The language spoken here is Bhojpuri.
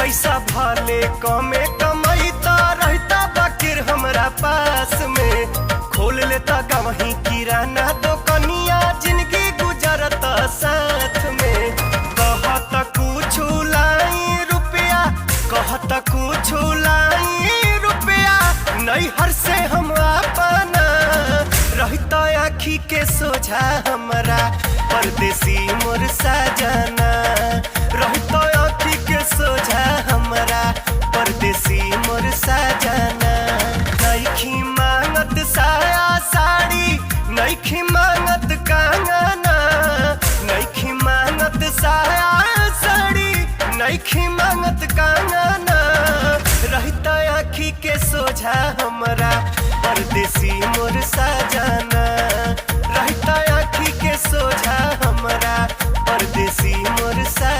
पैसा भले कमे कमैता रहता बाकिर हमरा पास में खोल लेता गवही किराना दुकनिया जिंदगी गुजरता साथ में कहत कुछ लाई रुपया कहत कुछ लाई रुपया नैहर से हम अपना रहता आँखी के सोझा हमरा परदेसी मोर सजना रहता आँखी के सोझा हमरा परदेसी मोर सजना नइखी मांगत साया साड़ी नइखी मांगत कंगना नइखी मांगत साया साड़ी नइखी मांगत कंगना रहता आँखी के सोझा हमरा परदेसी मोर सजना।